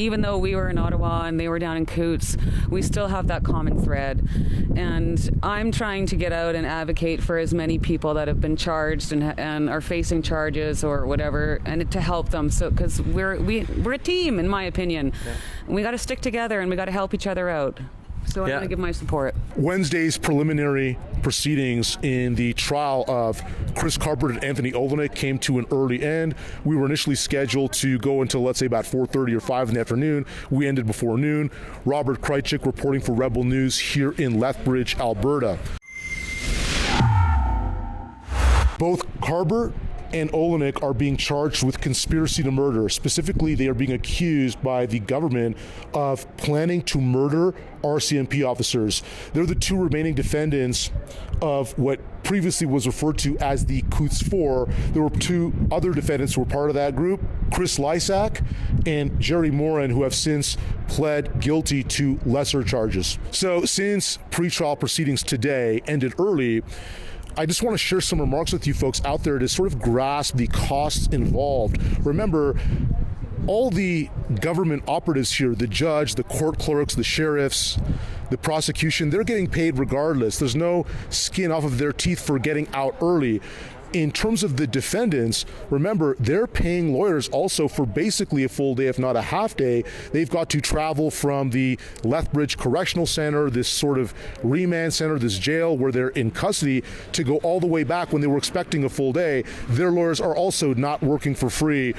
Even though we were in Ottawa and they were down in Coutts, we still have that common thread. And I'm trying to get out and advocate for as many people that have been charged and are facing charges or whatever, and to help them. So, because we're a team, in my opinion. Yeah. And we got to stick together and we got to help each other out. So I'm going to give my support. Wednesday's preliminary proceedings in the trial of Chris Carbert and Anthony Olienick came to an early end. We were initially scheduled to go until, let's say, about 4:30 or 5 in the afternoon. We ended before noon. Robert Kraychik reporting for Rebel News here in Lethbridge, Alberta. Both Carbert and Olienick are being charged with conspiracy to murder. Specifically, they are being accused by the government of planning to murder RCMP officers. They're the two remaining defendants of what previously was referred to as the Coutts 4. There were two other defendants who were part of that group, Chris Lysak and Jerry Moran, who have since pled guilty to lesser charges. So since pretrial proceedings today ended early, I just want to share some remarks with you folks out there to sort of grasp the costs involved. Remember, all the government operatives here, the judge, the court clerks, the sheriffs, the prosecution, they're getting paid regardless. There's no skin off of their teeth for getting out early. In terms of the defendants, remember, they're paying lawyers also for basically a full day, if not a half day. They've got to travel from the Lethbridge Correctional Center, this sort of remand center, this jail where they're in custody, to go all the way back when they were expecting a full day. Their lawyers are also not working for free.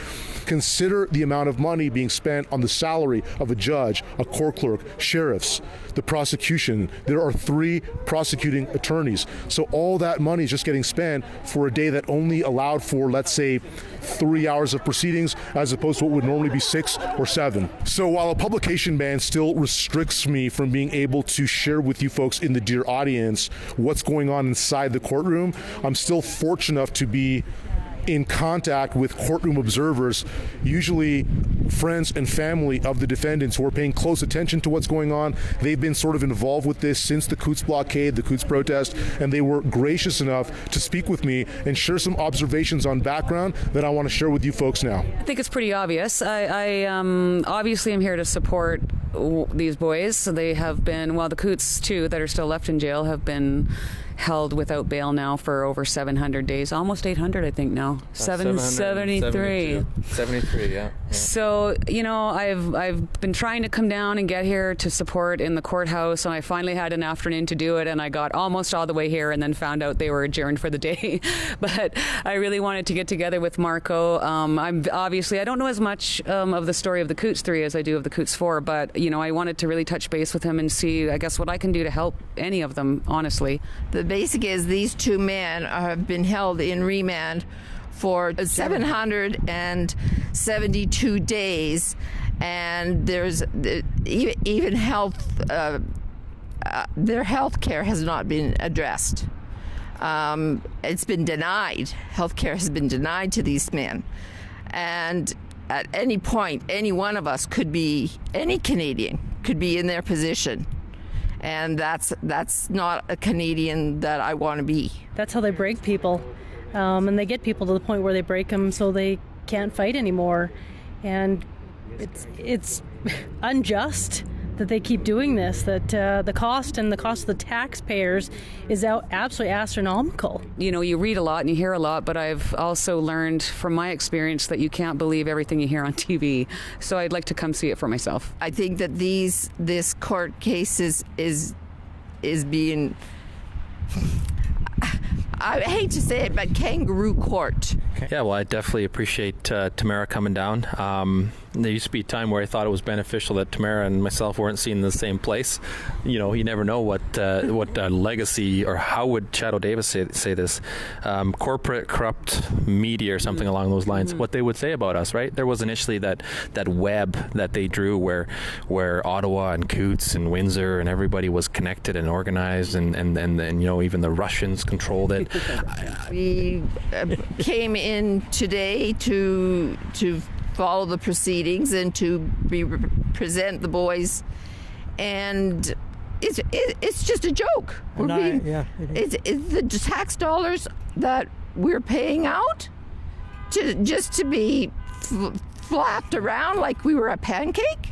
Consider the amount of money being spent on the salary of a judge, a court clerk, sheriffs, the prosecution. There are 3 prosecuting attorneys. So all that money is just getting spent for a day that only allowed for, let's say, 3 hours of proceedings as opposed to what would normally be 6 or 7. So while a publication ban still restricts me from being able to share with you folks in the dear audience what's going on inside the courtroom, I'm still fortunate enough to be in contact with courtroom observers, usually friends and family of the defendants who are paying close attention to what's going on. They've been sort of involved with this since the Coutts blockade, the Coutts protest, and they were gracious enough to speak with me and share some observations on background that I want to share with you folks now. I think it's pretty obvious. I obviously am here to support these boys. So they have been, well, the Coutts too, that are still left in jail, have been held without bail now for over 700 days, almost 800, I think now. 773. 73, yeah. So, you know, I've been trying to come down and get here to support in the courthouse, and I finally had an afternoon to do it, and I got almost all the way here and then found out they were adjourned for the day. But I really wanted to get together with Marco. I don't know as much of the story of the Coutts 3 as I do of the Coutts 4, but, you know, I wanted to really touch base with him and see, I guess, what I can do to help any of them, honestly. The basic is these 2 men have been held in remand for 772 days, and there's even their health care has not been addressed. It's been denied. Health care has been denied to these men, and at any point, any one of us could be, any Canadian could be in their position. And that's not a Canadian that I want to be. That's how they break people. And they get people to the point where they break them so they can't fight anymore. And it's unjust that they keep doing this, that the cost of the taxpayers is absolutely astronomical. You know, you read a lot and you hear a lot, but I've also learned from my experience that you can't believe everything you hear on TV. So I'd like to come see it for myself. I think that this court case is being, I hate to say it, but kangaroo court. Yeah, well, I definitely appreciate Tamara coming down. There used to be a time where I thought it was beneficial that Tamara and myself weren't seen in the same place. You know, you never know what legacy, or how would Shadow Davis say this, corporate corrupt media or something along those lines, what they would say about us, right? There was initially that web that they drew where Ottawa and Coutts and Windsor and everybody was connected and organized, and you know, even the Russians controlled it. We came in today to follow the proceedings and to present the boys, and it's just a joke. It's the tax dollars that we're paying out to be flapped around like we were a pancake.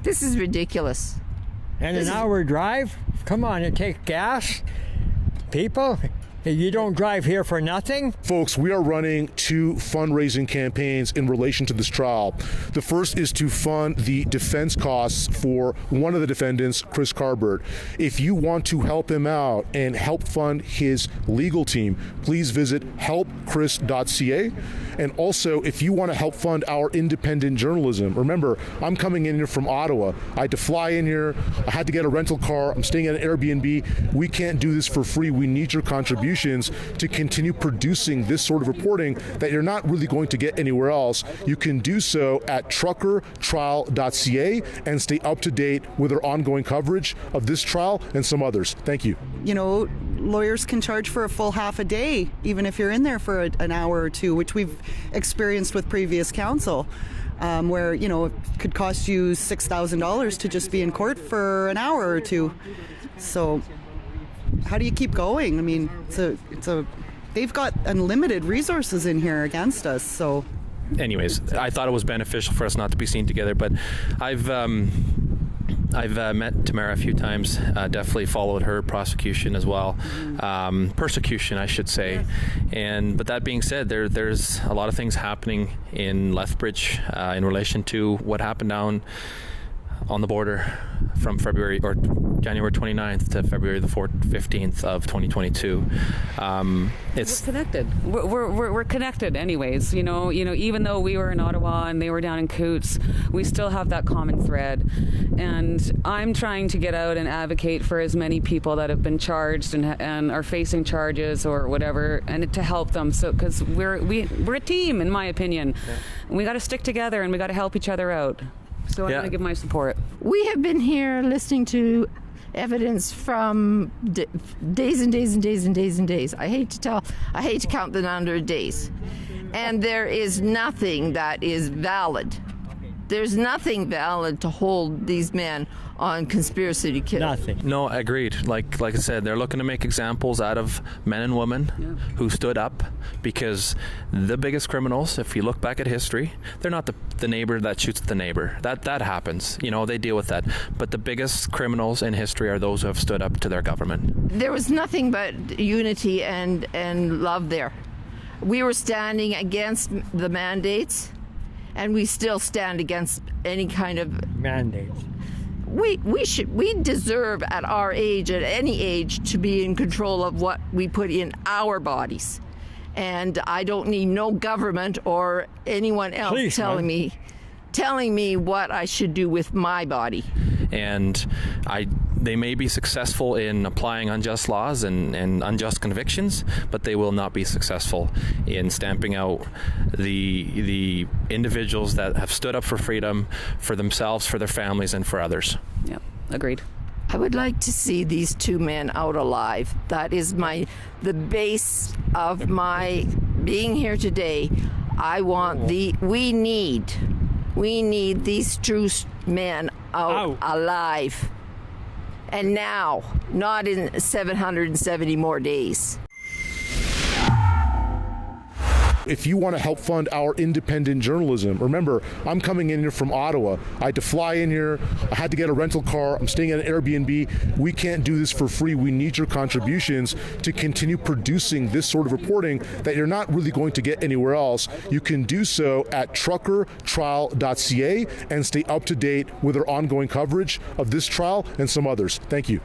This is ridiculous. And an hour drive? Come on, it takes gas. People, you don't drive here for nothing? Folks, we are running 2 fundraising campaigns in relation to this trial. The first is to fund the defense costs for one of the defendants, Chris Carbert. If you want to help him out and help fund his legal team, please visit helpchris.ca. And also, if you want to help fund our independent journalism, remember, I'm coming in here from Ottawa. I had to fly in here. I had to get a rental car. I'm staying at an Airbnb. We can't do this for free. We need your contributions to continue producing this sort of reporting that you're not really going to get anywhere else. You can do so at truckertrial.ca and stay up to date with our ongoing coverage of this trial and some others. Thank you. You know, lawyers can charge for a full half a day, even if you're in there for an hour or two, which we've experienced with previous counsel, where, you know, it could cost you $6,000 to just be in court for an hour or two. So how do you keep going? I mean, they've got unlimited resources in here against us, so. Anyways, I thought it was beneficial for us not to be seen together, but I've met Tamara a few times, definitely followed her prosecution as well, persecution, I should say. But that being said, there's a lot of things happening in Lethbridge in relation to what happened down on the border from January 29th to February the 15th of 2022. It's we're connected. We're connected, anyways. You know, even though we were in Ottawa and they were down in Coutts, we still have that common thread. And I'm trying to get out and advocate for as many people that have been charged and are facing charges or whatever, and to help them. So, because we're a team, in my opinion. Yeah. We got to stick together and we got to help each other out. So I'm going to give my support. We have been here listening to evidence from days and days and days and days and days. I hate to count the number of days. And there is nothing that is valid. There's nothing valid to hold these men on conspiracy to kill. Nothing. No, agreed. Like I said, they're looking to make examples out of men and women who stood up, because the biggest criminals, if you look back at history, they're not the neighbor that shoots at the neighbor. That happens. You know, they deal with that. But the biggest criminals in history are those who have stood up to their government. There was nothing but unity and love there. We were standing against the mandates, and we still stand against any kind of mandates. We deserve at our age, at any age, to be in control of what we put in our bodies. And I don't need no government or anyone else telling me what I should do with my body. And they may be successful in applying unjust laws and unjust convictions, but they will not be successful in stamping out the individuals that have stood up for freedom, for themselves, for their families, and for others. Yeah, agreed. I would like to see these 2 men out alive. That is the base of my being here today. We need these true men out alive. And now, not in 770 more days. If you want to help fund our independent journalism, remember, I'm coming in here from Ottawa. I had to fly in here. I had to get a rental car. I'm staying at an Airbnb. We can't do this for free. We need your contributions to continue producing this sort of reporting that you're not really going to get anywhere else. You can do so at truckertrial.ca and stay up to date with our ongoing coverage of this trial and some others. Thank you.